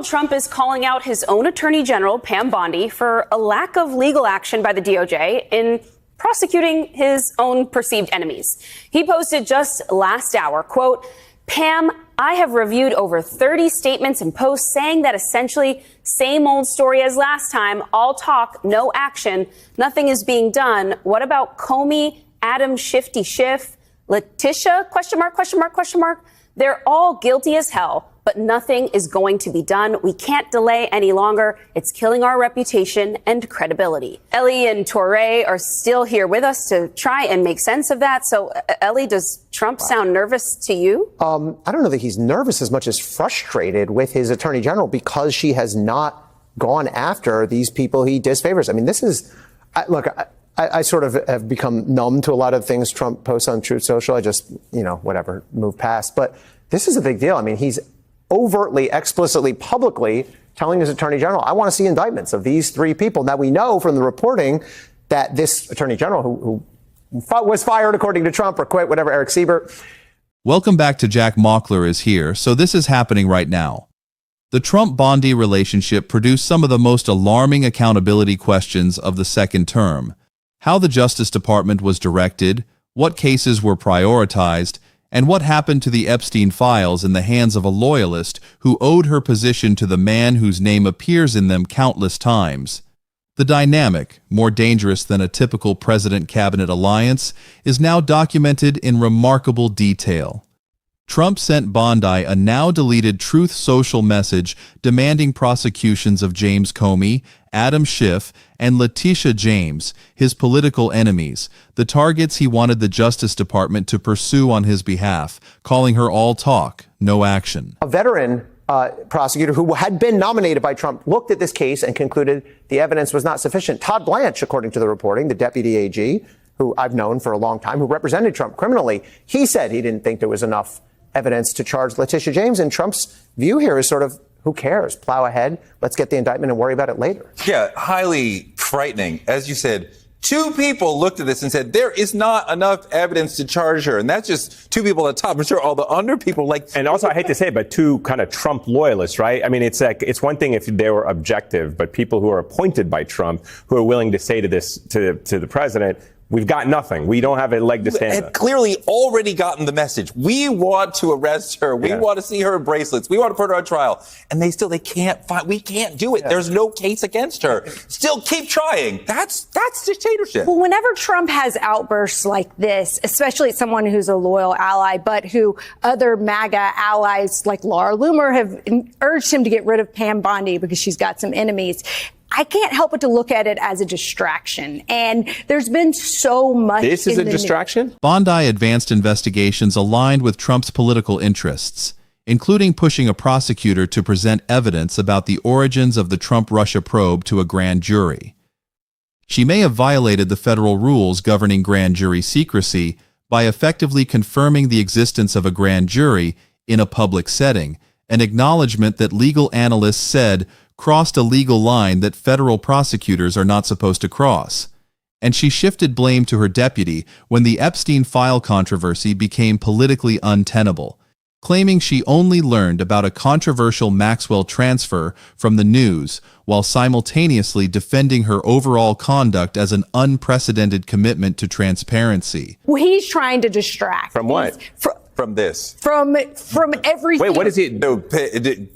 Trump is calling out his own Attorney General, Pam Bondi, for a lack of legal action by the DOJ in prosecuting his own perceived enemies. He posted just last hour, quote, "Pam, I have reviewed over 30 statements and posts saying that essentially same old story as last time, all talk, no action, nothing is being done. What about Comey, Adam Shifty Schiff, Letitia, question mark, question mark, question mark? They're all guilty as hell, but nothing is going to be done. We can't delay any longer. It's killing our reputation and credibility." Ellie and Torrey are still here with us to try and make sense of that. So, Ellie, does Trump sound nervous to you? I don't know that he's nervous as much as frustrated with his attorney general because she has not gone after these people he disfavors. I mean, this is, look, I sort of have become numb to a lot of things Trump posts on Truth Social. I just, whatever, move past. But this is a big deal. I mean, he's overtly, explicitly, publicly telling his attorney general, I want to see indictments of these three people. Now, we know from the reporting that this attorney general who was fired, according to Trump, or quit, whatever, Eric Siebert. Welcome back to Jack Mockler is here. So this is happening right now. The Trump-Bondi relationship produced some of the most alarming accountability questions of the second term. How the Justice Department was directed, what cases were prioritized, and what happened to the Epstein files in the hands of a loyalist who owed her position to the man whose name appears in them countless times. The dynamic, more dangerous than a typical president-cabinet alliance, is now documented in remarkable detail. Trump sent Bondi a now-deleted Truth Social message demanding prosecutions of James Comey, Adam Schiff, and Letitia James, his political enemies, the targets he wanted the Justice Department to pursue on his behalf, calling her all talk, no action. A veteran prosecutor who had been nominated by Trump looked at this case and concluded the evidence was not sufficient. Todd Blanche, according to the reporting, the deputy AG, who I've known for a long time, who represented Trump criminally, he said he didn't think there was enough evidence to charge Letitia James. And Trump's view here is sort of, who cares? Plow ahead. Let's get the indictment and worry about it later. Yeah, highly frightening. As you said, two people looked at this and said, there is not enough evidence to charge her. And that's just two people at the top. I'm sure all the under people like. And also, I hate to say it, but two kind of Trump loyalists, right? I mean, it's like, it's one thing if they were objective, but people who are appointed by Trump, who are willing to say to the president, we've got nothing. We don't have a leg to stand on. Had clearly already gotten the message. We want to arrest her. We want to see her bracelets. We want to put her on trial. And they can't find, we can't do it. There's no case against her. Still keep trying. That's dictatorship. Well, whenever Trump has outbursts like this, especially someone who's a loyal ally, but who other MAGA allies like Laura Loomer have urged him to get rid of Pam Bondi because she's got some enemies, I can't help but to look at it as a distraction. And there's been so much. This is a distraction? Bondi advanced investigations aligned with Trump's political interests, including pushing a prosecutor to present evidence about the origins of the Trump-Russia probe to a grand jury. She may have violated the federal rules governing grand jury secrecy by effectively confirming the existence of a grand jury in a public setting, an acknowledgement that legal analysts said crossed a legal line that federal prosecutors are not supposed to cross. And she shifted blame to her deputy when the Epstein file controversy became politically untenable, claiming she only learned about a controversial Maxwell transfer from the news while simultaneously defending her overall conduct as an unprecedented commitment to transparency. Well, he's trying to distract. From what? From this. From everything. Wait, what is he? No,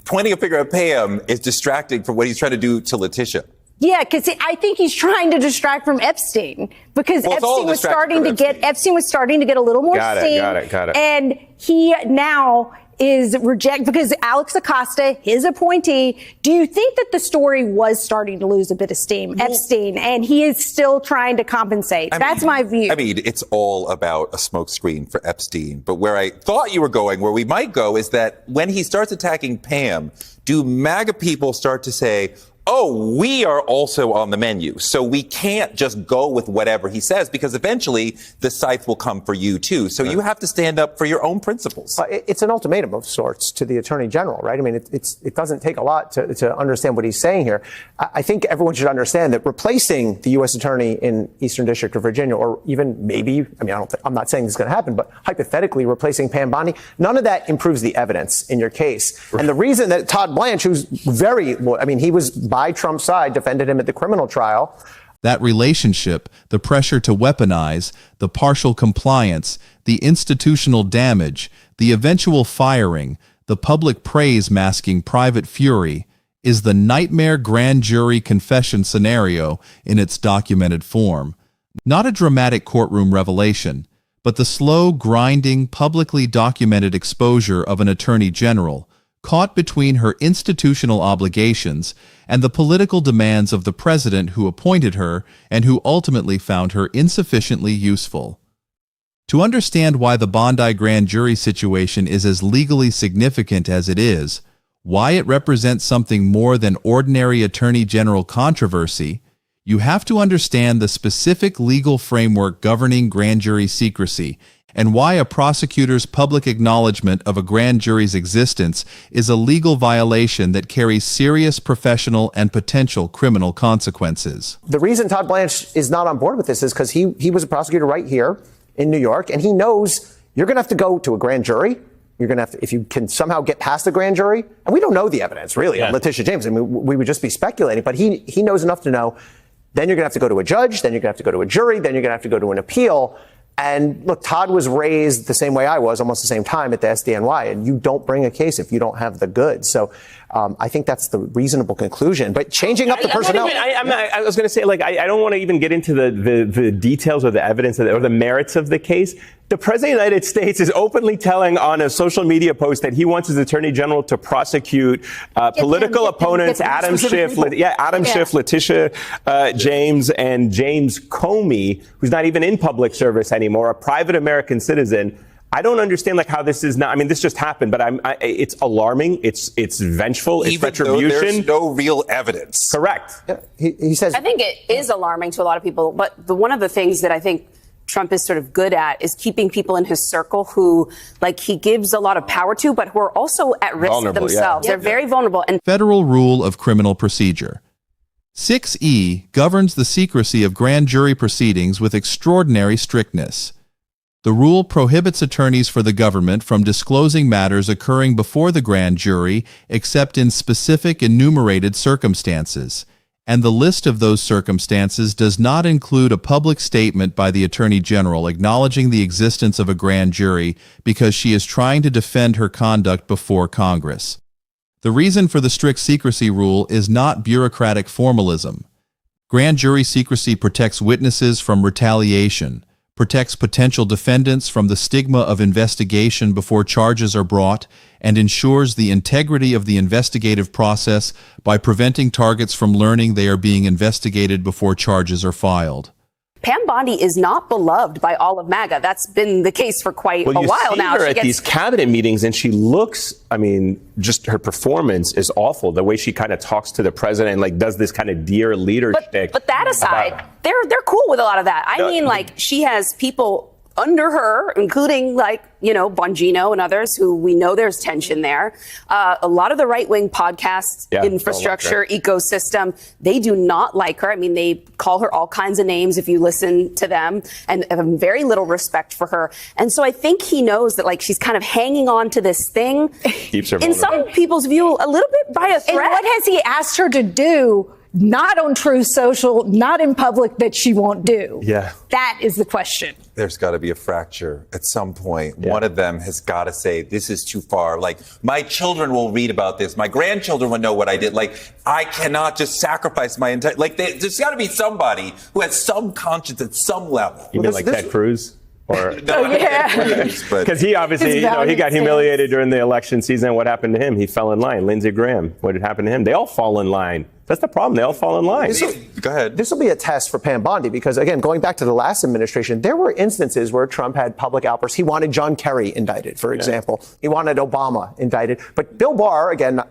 pointing a finger at Pam is distracting from what he's trying to do to Letitia. Yeah, because I think he's trying to distract from Epstein because Epstein was starting to get a little more steam. Got it. And he now is because Alex Acosta, his appointee, do you think that the story was starting to lose a bit of steam, Epstein, and he is still trying to compensate? That's my view. I mean, it's all about a smokescreen for Epstein. But where I thought you were going, where we might go, is that when he starts attacking Pam, do MAGA people start to say, oh, we are also on the menu. So we can't just go with whatever he says, because eventually the scythe will come for you too. So you have to stand up for your own principles. It's an ultimatum of sorts to the Attorney General, right? I mean, it doesn't take a lot to understand what he's saying here. I think everyone should understand that replacing the U.S. Attorney in Eastern District of Virginia, or even maybe, I mean, I'm not saying this is going to happen, but hypothetically replacing Pam Bondi, none of that improves the evidence in your case. Right. And the reason that Todd Blanche, who's he was by Trump's side, defended him at the criminal trial. That relationship, the pressure to weaponize, the partial compliance, the institutional damage, the eventual firing, the public praise masking private fury, is the nightmare grand jury confession scenario in its documented form. Not a dramatic courtroom revelation, but the slow, grinding, publicly documented exposure of an attorney general caught between her institutional obligations and the political demands of the president who appointed her and who ultimately found her insufficiently useful. To understand why the Bondi grand jury situation is as legally significant as it is, why it represents something more than ordinary attorney general controversy, you have to understand the specific legal framework governing grand jury secrecy and why a prosecutor's public acknowledgement of a grand jury's existence is a legal violation that carries serious professional and potential criminal consequences. The reason Todd Blanche is not on board with this is because he was a prosecutor right here in New York, and he knows you're going to have to go to a grand jury. You're going to have to, if you can somehow get past the grand jury, and we don't know the evidence really on Letitia James. I mean, we would just be speculating, but he knows enough to know. Then you're going to have to go to a judge. Then you're going to have to go to a jury. Then you're going to have to go to an appeal. And look, Todd was raised the same way I was, almost the same time at the SDNY, and you don't bring a case if you don't have the goods. So I think that's the reasonable conclusion. But changing up the personnel. I was going to say, like, I don't want to even get into the details or the evidence or the merits of the case. The President of the United States is openly telling on a social media post that he wants his Attorney General to prosecute political opponents, Adam Schiff, Letitia James, and James Comey, who's not even in public service anymore, a private American citizen. I don't understand how this is not. I mean, this just happened, but it's alarming. It's vengeful. It's even retribution. Though there's no real evidence. Correct. Yeah, he says. I think it is alarming to a lot of people, but one of the things that I think Trump is sort of good at is keeping people in his circle who, he gives a lot of power to, but who are also at risk themselves. They're very vulnerable. And Federal Rule of Criminal Procedure 6E governs the secrecy of grand jury proceedings with extraordinary strictness. The rule prohibits attorneys for the government from disclosing matters occurring before the grand jury except in specific enumerated circumstances, and the list of those circumstances does not include a public statement by the Attorney General acknowledging the existence of a grand jury because she is trying to defend her conduct before Congress. The reason for the strict secrecy rule is not bureaucratic formalism. Grand jury secrecy protects witnesses from retaliation, protects potential defendants from the stigma of investigation before charges are brought, and ensures the integrity of the investigative process by preventing targets from learning they are being investigated before charges are filed. Pam Bondi is not beloved by all of MAGA. That's been the case for quite a while now. You see her at these cabinet meetings, and she looks, just her performance is awful. The way she kind of talks to the president, does this kind of dear leader shtick. But that aside, they're cool with a lot of that. She has people under her, including Bongino and others who we know there's tension there. A lot of the right-wing podcast infrastructure ecosystem, they do not like her. I mean, they call her all kinds of names if you listen to them, and have very little respect for her. And so I think he knows that she's kind of hanging on to this thing. Keeps her in some people's view, a little bit by a threat. And what has he asked her to do? Not on Truth Social, not in public, that she won't do. Yeah. That is the question. There's got to be a fracture at some point. Yeah. One of them has got to say, this is too far. My children will read about this. My grandchildren will know what I did. I cannot just sacrifice my entire, there's got to be somebody who has some conscience at some level. You mean Ted Cruz? Because he obviously, he got humiliated during the election season. What happened to him? He fell in line. Lindsey Graham, what had happened to him? They all fall in line. That's the problem. They all fall in line. Go ahead. This will be a test for Pam Bondi because, again, going back to the last administration, there were instances where Trump had public outbursts. He wanted John Kerry indicted, for example. He wanted Obama indicted. But Bill Barr, again,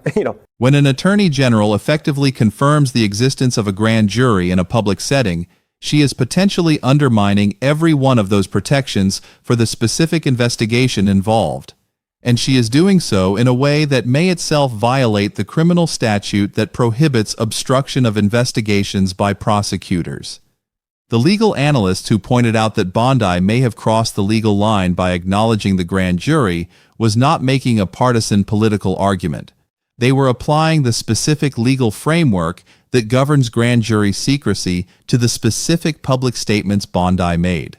When an attorney general effectively confirms the existence of a grand jury in a public setting, she is potentially undermining every one of those protections for the specific investigation involved. And she is doing so in a way that may itself violate the criminal statute that prohibits obstruction of investigations by prosecutors. The legal analyst who pointed out that Bondi may have crossed the legal line by acknowledging the grand jury was not making a partisan political argument. They were applying the specific legal framework that governs grand jury secrecy to the specific public statements Bondi made.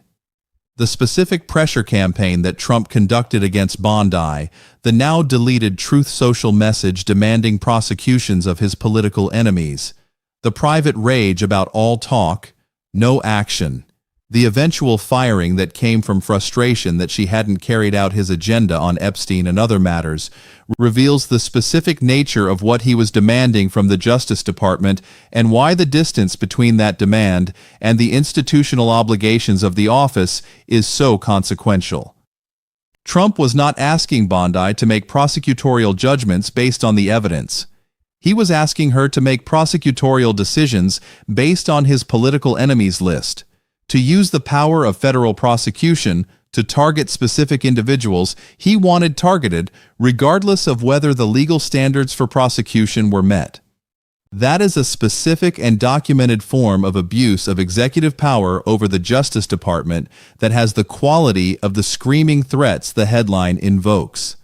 The specific pressure campaign that Trump conducted against Bondi, the now deleted Truth Social message demanding prosecutions of his political enemies, the private rage about all talk, no action, the eventual firing that came from frustration that she hadn't carried out his agenda on Epstein and other matters, reveals the specific nature of what he was demanding from the Justice Department and why the distance between that demand and the institutional obligations of the office is so consequential. Trump was not asking Bondi to make prosecutorial judgments based on the evidence. He was asking her to make prosecutorial decisions based on his political enemies list, to use the power of federal prosecution to target specific individuals he wanted targeted, regardless of whether the legal standards for prosecution were met. That is a specific and documented form of abuse of executive power over the Justice Department that has the quality of the screaming threats the headline invokes.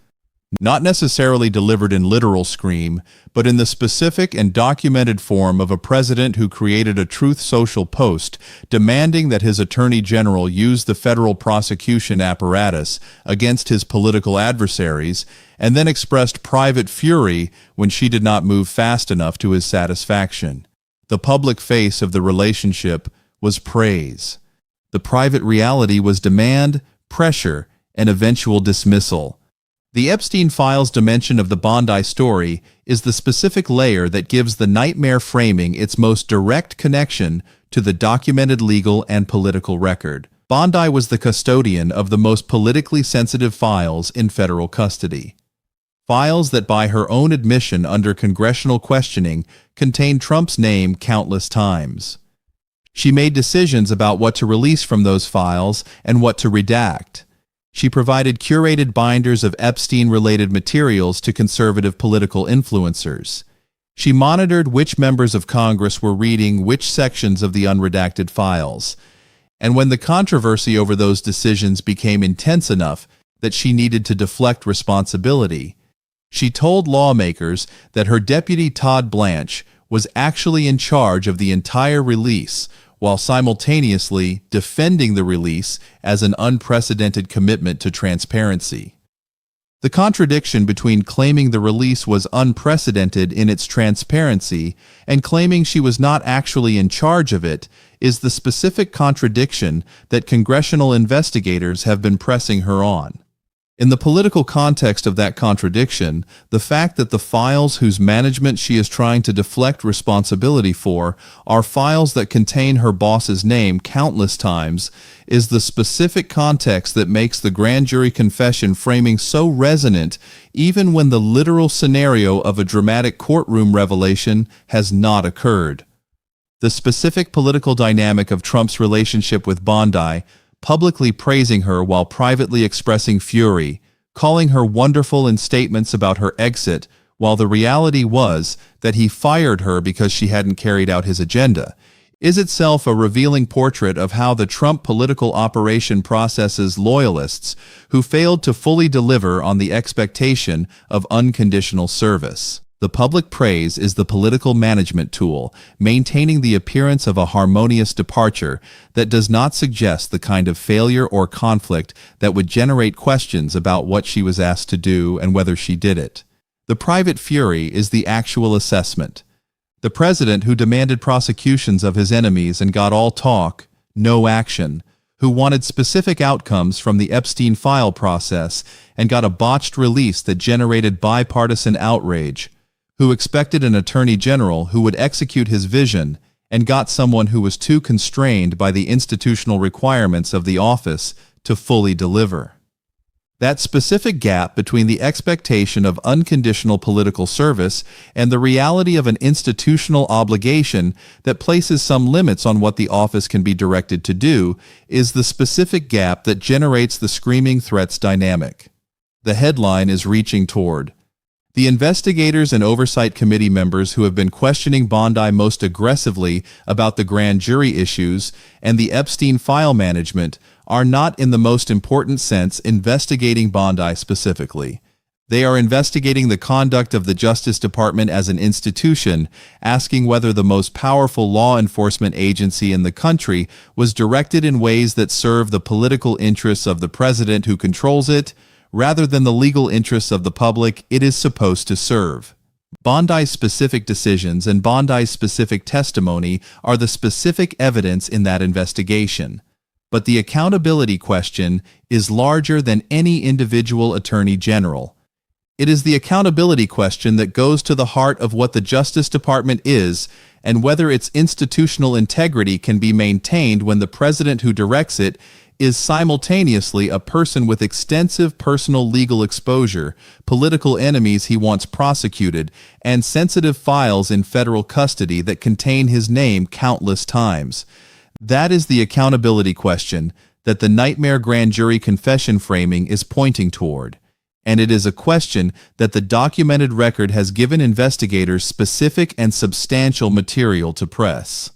Not necessarily delivered in literal scream, but in the specific and documented form of a president who created a Truth Social post demanding that his attorney general use the federal prosecution apparatus against his political adversaries, and then expressed private fury when she did not move fast enough to his satisfaction. The public face of the relationship was praise. The private reality was demand, pressure, and eventual dismissal. The Epstein Files dimension of the Bondi story is the specific layer that gives the nightmare framing its most direct connection to the documented legal and political record. Bondi was the custodian of the most politically sensitive files in federal custody. Files that, by her own admission under congressional questioning, contained Trump's name countless times. She made decisions about what to release from those files and what to redact. She provided curated binders of Epstein-related materials to conservative political influencers. She monitored which members of Congress were reading which sections of the unredacted files. And when the controversy over those decisions became intense enough that she needed to deflect responsibility, she told lawmakers that her deputy Todd Blanche was actually in charge of the entire release, while simultaneously defending the release as an unprecedented commitment to transparency. The contradiction between claiming the release was unprecedented in its transparency and claiming she was not actually in charge of it is the specific contradiction that congressional investigators have been pressing her on. In the political context of that contradiction, the fact that the files whose management she is trying to deflect responsibility for are files that contain her boss's name countless times is the specific context that makes the grand jury confession framing so resonant even when the literal scenario of a dramatic courtroom revelation has not occurred. The specific political dynamic of Trump's relationship with Bondi, publicly praising her while privately expressing fury, calling her wonderful in statements about her exit, while the reality was that he fired her because she hadn't carried out his agenda, is itself a revealing portrait of how the Trump political operation processes loyalists who failed to fully deliver on the expectation of unconditional service. The public praise is the political management tool, maintaining the appearance of a harmonious departure that does not suggest the kind of failure or conflict that would generate questions about what she was asked to do and whether she did it. The private fury is the actual assessment. The president who demanded prosecutions of his enemies and got all talk, no action, who wanted specific outcomes from the Epstein file process and got a botched release that generated bipartisan outrage, who expected an attorney general who would execute his vision and got someone who was too constrained by the institutional requirements of the office to fully deliver. That specific gap between the expectation of unconditional political service and the reality of an institutional obligation that places some limits on what the office can be directed to do is the specific gap that generates the screaming threats dynamic. The headline is reaching toward. The investigators and oversight committee members who have been questioning Bondi most aggressively about the grand jury issues and the Epstein file management are not in the most important sense investigating Bondi specifically. They are investigating the conduct of the Justice Department as an institution, asking whether the most powerful law enforcement agency in the country was directed in ways that serve the political interests of the president who controls it, rather than the legal interests of the public it is supposed to serve. Bondi's specific decisions and Bondi's specific testimony are the specific evidence in that investigation. But the accountability question is larger than any individual attorney general. It is the accountability question that goes to the heart of what the Justice Department is and whether its institutional integrity can be maintained when the president who directs it is simultaneously a person with extensive personal legal exposure, political enemies he wants prosecuted, and sensitive files in federal custody that contain his name countless times. That is the accountability question that the nightmare grand jury confession framing is pointing toward. And it is a question that the documented record has given investigators specific and substantial material to press.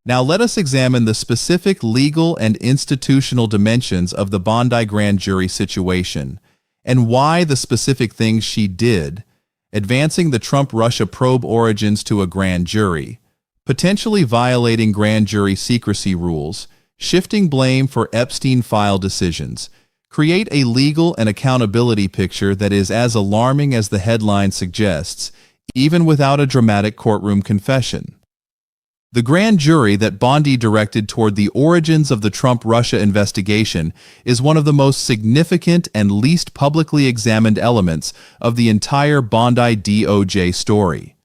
Now let us examine the specific legal and institutional dimensions of the Bondi grand jury situation, and why the specific things she did, advancing the Trump-Russia probe origins to a grand jury, potentially violating grand jury secrecy rules, shifting blame for Epstein file decisions, create a legal and accountability picture that is as alarming as the headline suggests, even without a dramatic courtroom confession. The grand jury that Bondi directed toward the origins of the Trump-Russia investigation is one of the most significant and least publicly examined elements of the entire Bondi DOJ story.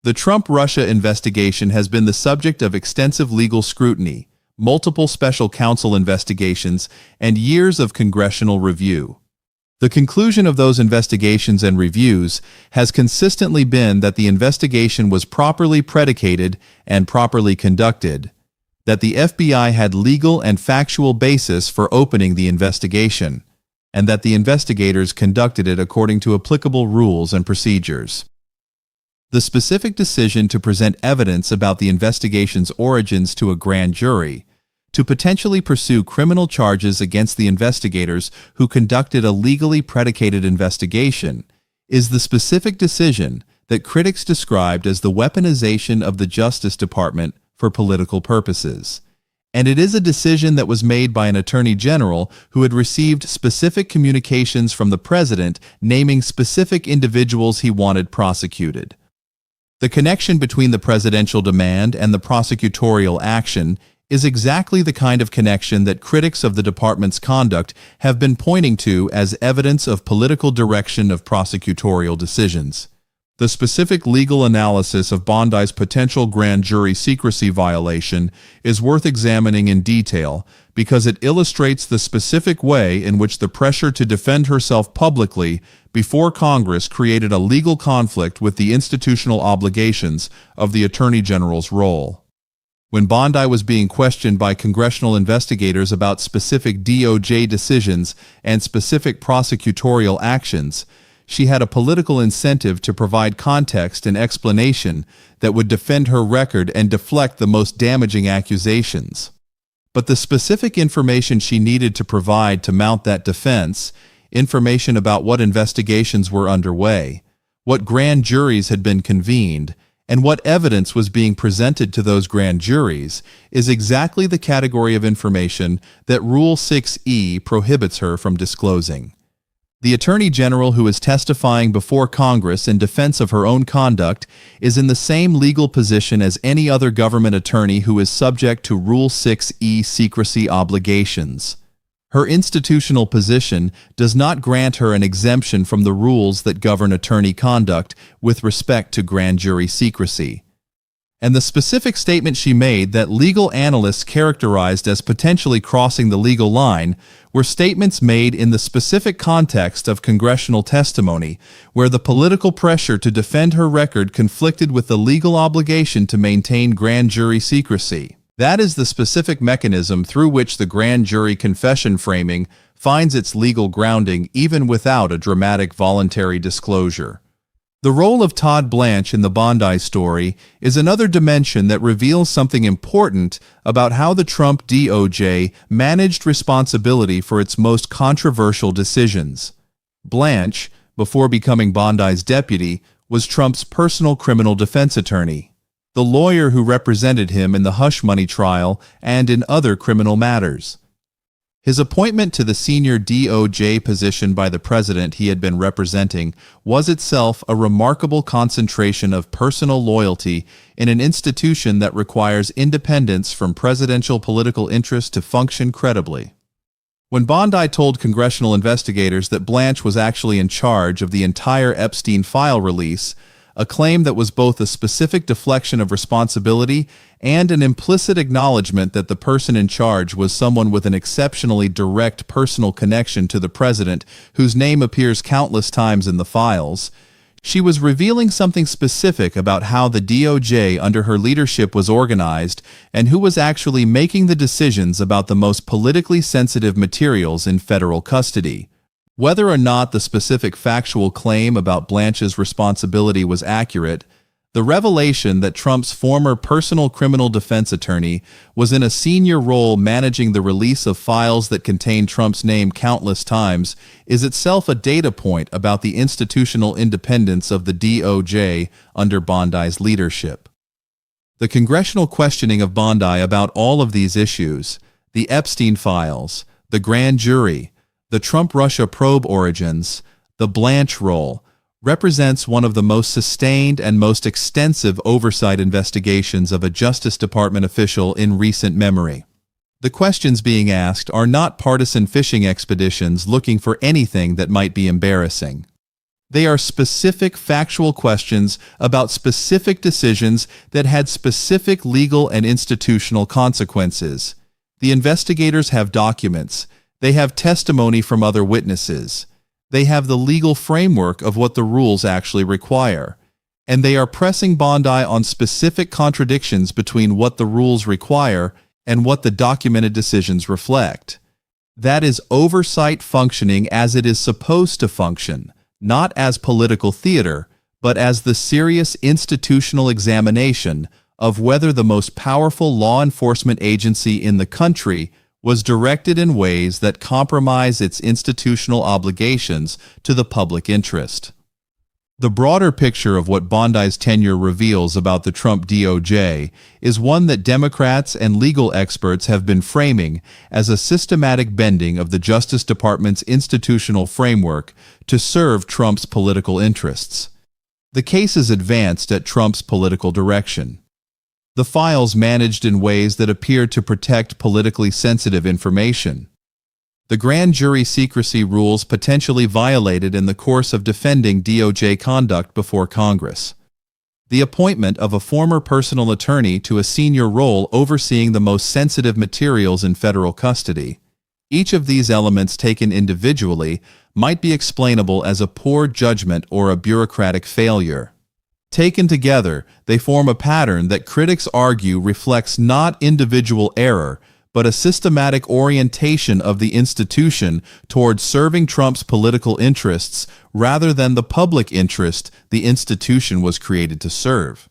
The Trump-Russia investigation has been the subject of extensive legal scrutiny, multiple special counsel investigations, and years of congressional review. The conclusion of those investigations and reviews has consistently been that the investigation was properly predicated and properly conducted, that the FBI had legal and factual basis for opening the investigation, and that the investigators conducted it according to applicable rules and procedures. The specific decision to present evidence about the investigation's origins to a grand jury, to potentially pursue criminal charges against the investigators who conducted a legally predicated investigation, is the specific decision that critics described as the weaponization of the Justice Department for political purposes. And it is a decision that was made by an attorney general who had received specific communications from the president naming specific individuals he wanted prosecuted. The connection between the presidential demand and the prosecutorial action is exactly the kind of connection that critics of the department's conduct have been pointing to as evidence of political direction of prosecutorial decisions. The specific legal analysis of Bondi's potential grand jury secrecy violation is worth examining in detail because it illustrates the specific way in which the pressure to defend herself publicly before Congress created a legal conflict with the institutional obligations of the Attorney General's role. When Bondi was being questioned by congressional investigators about specific DOJ decisions and specific prosecutorial actions, she had a political incentive to provide context and explanation that would defend her record and deflect the most damaging accusations. But the specific information she needed to provide to mount that defense, information about what investigations were underway, what grand juries had been convened, and what evidence was being presented to those grand juries, is exactly the category of information that Rule 6E prohibits her from disclosing. The Attorney General who is testifying before Congress in defense of her own conduct is in the same legal position as any other government attorney who is subject to Rule 6E secrecy obligations. Her institutional position does not grant her an exemption from the rules that govern attorney conduct with respect to grand jury secrecy. And the specific statement she made that legal analysts characterized as potentially crossing the legal line were statements made in the specific context of congressional testimony, where the political pressure to defend her record conflicted with the legal obligation to maintain grand jury secrecy. That is the specific mechanism through which the grand jury confession framing finds its legal grounding even without a dramatic voluntary disclosure. The role of Todd Blanche in the Bondi story is another dimension that reveals something important about how the Trump DOJ managed responsibility for its most controversial decisions. Blanche, before becoming Bondi's deputy, was Trump's personal criminal defense attorney, the lawyer who represented him in the hush money trial and in other criminal matters. His appointment to the senior DOJ position by the president he had been representing was itself a remarkable concentration of personal loyalty in an institution that requires independence from presidential political interest to function credibly. When Bondi told congressional investigators that Blanche was actually in charge of the entire Epstein file release, a claim that was both a specific deflection of responsibility and an implicit acknowledgement that the person in charge was someone with an exceptionally direct personal connection to the president, whose name appears countless times in the files, she was revealing something specific about how the DOJ under her leadership was organized and who was actually making the decisions about the most politically sensitive materials in federal custody. Whether or not the specific factual claim about Blanche's responsibility was accurate, the revelation that Trump's former personal criminal defense attorney was in a senior role managing the release of files that contained Trump's name countless times is itself a data point about the institutional independence of the DOJ under Bondi's leadership. The congressional questioning of Bondi about all of these issues, the Epstein files, the grand jury, the Trump-Russia probe origins, the Blanche role, represents one of the most sustained and most extensive oversight investigations of a Justice Department official in recent memory. The questions being asked are not partisan fishing expeditions looking for anything that might be embarrassing. They are specific factual questions about specific decisions that had specific legal and institutional consequences. The investigators have documents. They have testimony from other witnesses. They have the legal framework of what the rules actually require. And they are pressing Bondi on specific contradictions between what the rules require and what the documented decisions reflect. That is oversight functioning as it is supposed to function, not as political theater, but as the serious institutional examination of whether the most powerful law enforcement agency in the country was directed in ways that compromise its institutional obligations to the public interest. The broader picture of what Bondi's tenure reveals about the Trump DOJ is one that Democrats and legal experts have been framing as a systematic bending of the Justice Department's institutional framework to serve Trump's political interests. The case is advanced at Trump's political direction. The files managed in ways that appear to protect politically sensitive information. The grand jury secrecy rules potentially violated in the course of defending DOJ conduct before Congress. The appointment of a former personal attorney to a senior role overseeing the most sensitive materials in federal custody. Each of these elements taken individually might be explainable as a poor judgment or a bureaucratic failure. Taken together, they form a pattern that critics argue reflects not individual error, but a systematic orientation of the institution towards serving Trump's political interests rather than the public interest the institution was created to serve.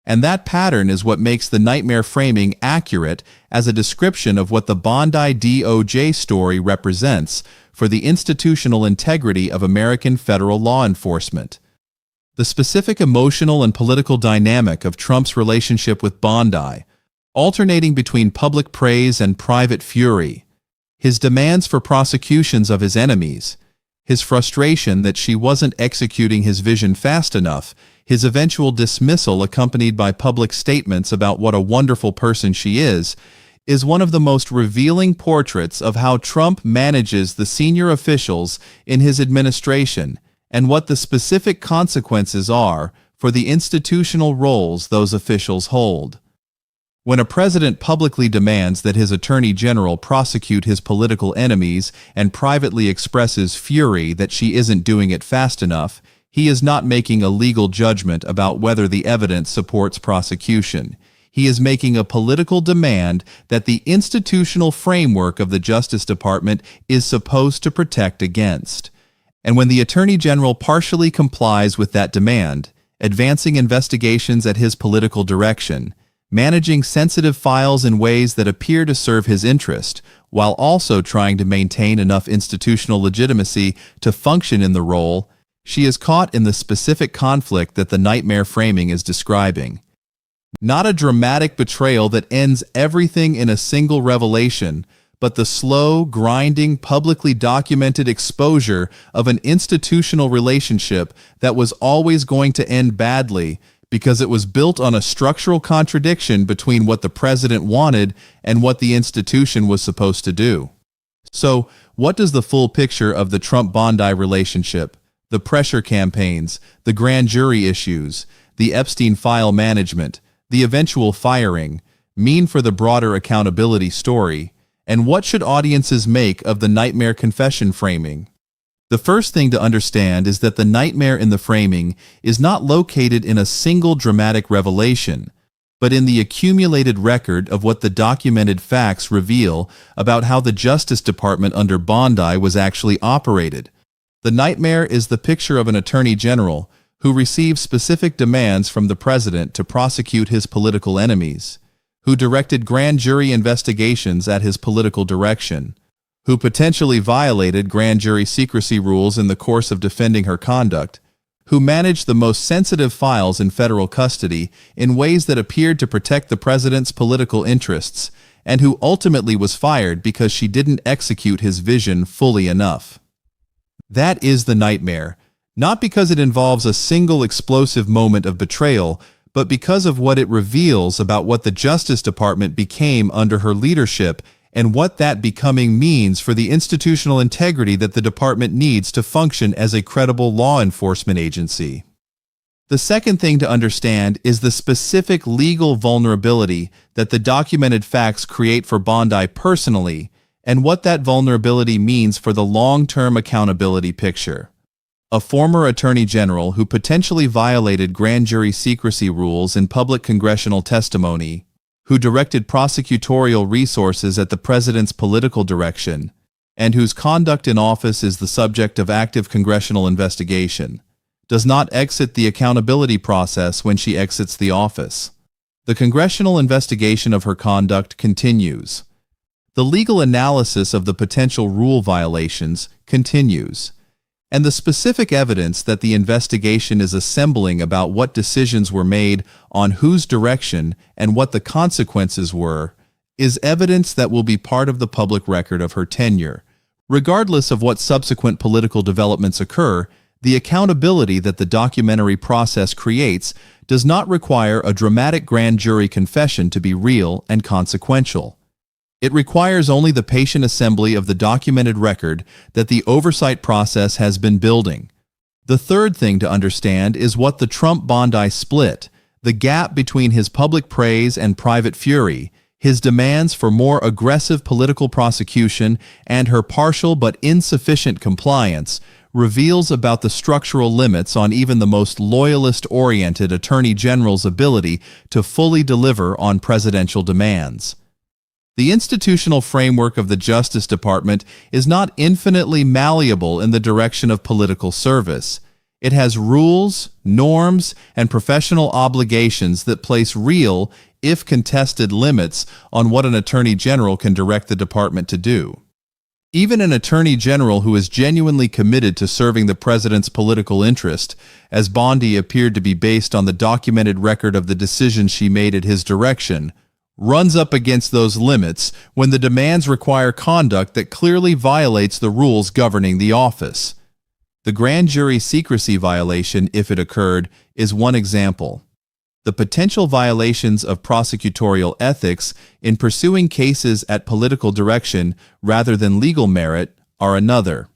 And that pattern is what makes the nightmare framing accurate as a description of what the Bondi DOJ story represents for the institutional integrity of American federal law enforcement. The specific emotional and political dynamic of Trump's relationship with Bondi, alternating between public praise and private fury, his demands for prosecutions of his enemies, his frustration that she wasn't executing his vision fast enough, his eventual dismissal accompanied by public statements about what a wonderful person she is one of the most revealing portraits of how Trump manages the senior officials in his administration and what the specific consequences are for the institutional roles those officials hold. When a president publicly demands that his attorney general prosecute his political enemies and privately expresses fury that she isn't doing it fast enough, he is not making a legal judgment about whether the evidence supports prosecution. He is making a political demand that the institutional framework of the Justice Department is supposed to protect against. And when the Attorney General partially complies with that demand, advancing investigations at his political direction, managing sensitive files in ways that appear to serve his interest, while also trying to maintain enough institutional legitimacy to function in the role, she is caught in the specific conflict that the nightmare framing is describing. Not a dramatic betrayal that ends everything in a single revelation, but the slow, grinding, publicly documented exposure of an institutional relationship that was always going to end badly because it was built on a structural contradiction between what the president wanted and what the institution was supposed to do. So, what does the full picture of the Trump-Bondi relationship, the pressure campaigns, the grand jury issues, the Epstein file management, the eventual firing, mean for the broader accountability story, and what should audiences make of the nightmare confession framing? The first thing to understand is that the nightmare in the framing is not located in a single dramatic revelation, but in the accumulated record of what the documented facts reveal about how the Justice Department under Bondi was actually operated. The nightmare is the picture of an attorney general who receives specific demands from the president to prosecute his political enemies, who directed grand jury investigations at his political direction, who potentially violated grand jury secrecy rules in the course of defending her conduct, who managed the most sensitive files in federal custody in ways that appeared to protect the president's political interests, and who ultimately was fired because she didn't execute his vision fully enough. That is the nightmare, not because it involves a single explosive moment of betrayal, but because of what it reveals about what the Justice Department became under her leadership and what that becoming means for the institutional integrity that the department needs to function as a credible law enforcement agency. The second thing to understand is the specific legal vulnerability that the documented facts create for Bondi personally, and what that vulnerability means for the long-term accountability picture. A former attorney general who potentially violated grand jury secrecy rules in public congressional testimony, who directed prosecutorial resources at the president's political direction, and whose conduct in office is the subject of active congressional investigation, does not exit the accountability process when she exits the office. The congressional investigation of her conduct continues. The legal analysis of the potential rule violations continues. And the specific evidence that the investigation is assembling about what decisions were made on whose direction and what the consequences were is evidence that will be part of the public record of her tenure. Regardless of what subsequent political developments occur, the accountability that the documentary process creates does not require a dramatic grand jury confession to be real and consequential. It requires only the patient assembly of the documented record that the oversight process has been building. The third thing to understand is what the Trump-Bondi split, the gap between his public praise and private fury, his demands for more aggressive political prosecution, and her partial but insufficient compliance, reveals about the structural limits on even the most loyalist-oriented attorney general's ability to fully deliver on presidential demands. The institutional framework of the Justice Department is not infinitely malleable in the direction of political service. It has rules, norms, and professional obligations that place real, if contested, limits on what an attorney general can direct the department to do. Even an attorney general who is genuinely committed to serving the president's political interest, as Bondi appeared to be based on the documented record of the decisions she made at his direction, runs up against those limits when the demands require conduct that clearly violates the rules governing the office. The grand jury secrecy violation, if it occurred, is one example. The potential violations of prosecutorial ethics in pursuing cases at political direction rather than legal merit are another.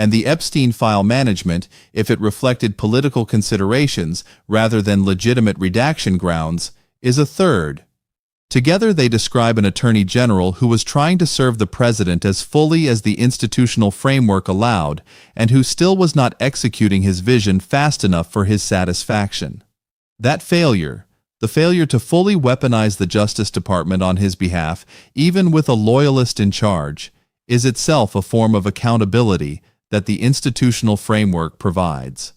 and the Epstein file management, if it reflected political considerations rather than legitimate redaction grounds, is a third. Together they describe an attorney general who was trying to serve the president as fully as the institutional framework allowed and who still was not executing his vision fast enough for his satisfaction. That failure, the failure to fully weaponize the Justice Department on his behalf, even with a loyalist in charge, is itself a form of accountability that the institutional framework provides.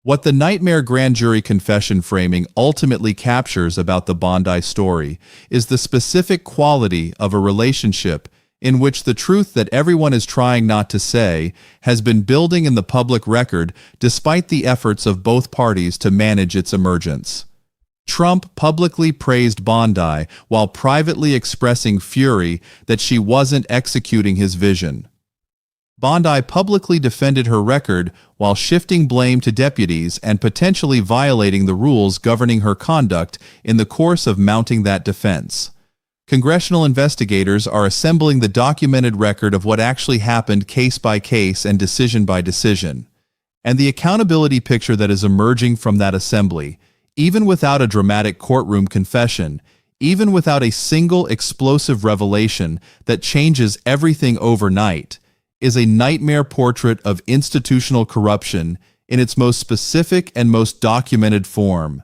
What the nightmare grand jury confession framing ultimately captures about the Bondi story is the specific quality of a relationship in which the truth that everyone is trying not to say has been building in the public record despite the efforts of both parties to manage its emergence. Trump publicly praised Bondi while privately expressing fury that she wasn't executing his vision. Bondi publicly defended her record while shifting blame to deputies and potentially violating the rules governing her conduct in the course of mounting that defense. Congressional investigators are assembling the documented record of what actually happened case by case and decision by decision. And the accountability picture that is emerging from that assembly, even without a dramatic courtroom confession, even without a single explosive revelation that changes everything overnight, is a nightmare portrait of institutional corruption in its most specific and most documented form.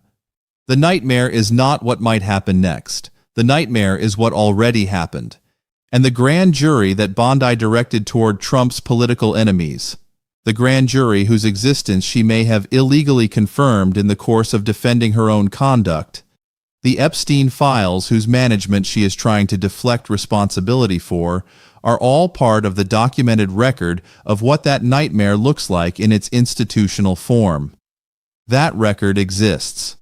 The nightmare is not what might happen next. The nightmare is what already happened. And the grand jury that Bondi directed toward Trump's political enemies, the grand jury whose existence she may have illegally confirmed in the course of defending her own conduct, the Epstein files whose management she is trying to deflect responsibility for, are all part of the documented record of what that nightmare looks like in its institutional form. That record exists.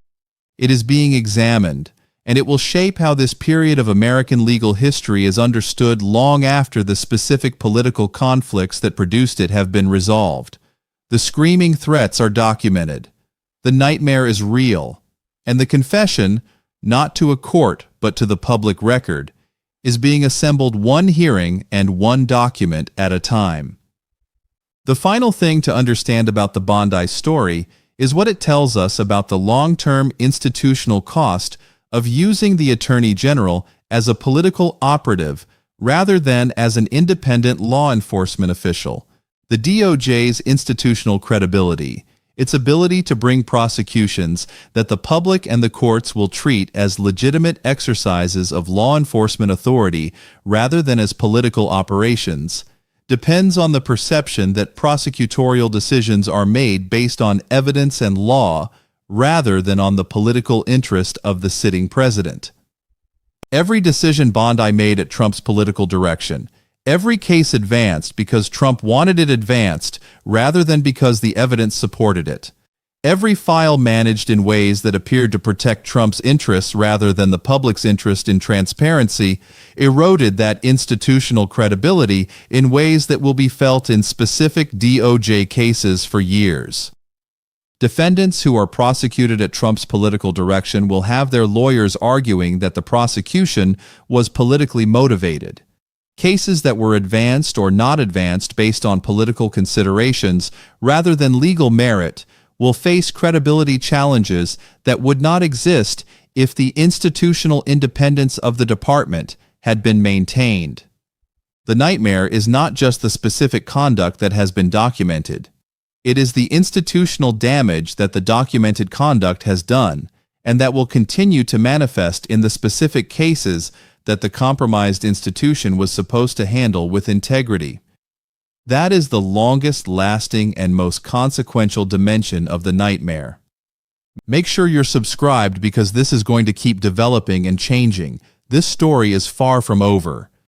It is being examined, and it will shape how this period of American legal history is understood long after the specific political conflicts that produced it have been resolved. The screaming threats are documented. The nightmare is real, and the confession, not to a court but to the public record, is being assembled one hearing and one document at a time. The final thing to understand about the Bondi story is what it tells us about the long-term institutional cost of using the Attorney General as a political operative rather than as an independent law enforcement official. The DOJ's institutional credibility, its ability to bring prosecutions that the public and the courts will treat as legitimate exercises of law enforcement authority rather than as political operations, depends on the perception that prosecutorial decisions are made based on evidence and law rather than on the political interest of the sitting president. Every decision Bondi made at Trump's political direction, every case advanced because Trump wanted it advanced rather than because the evidence supported it. Every file managed in ways that appeared to protect Trump's interests rather than the public's interest in transparency eroded that institutional credibility in ways that will be felt in specific DOJ cases for years. Defendants who are prosecuted at Trump's political direction will have their lawyers arguing that the prosecution was politically motivated. Cases that were advanced or not advanced based on political considerations rather than legal merit will face credibility challenges that would not exist if the institutional independence of the department had been maintained. The nightmare is not just the specific conduct that has been documented. It is the institutional damage that the documented conduct has done, and that will continue to manifest in the specific cases that the compromised institution was supposed to handle with integrity. That is the longest-lasting and most consequential dimension of the nightmare. Make sure you're subscribed because this is going to keep developing and changing. This story is far from over.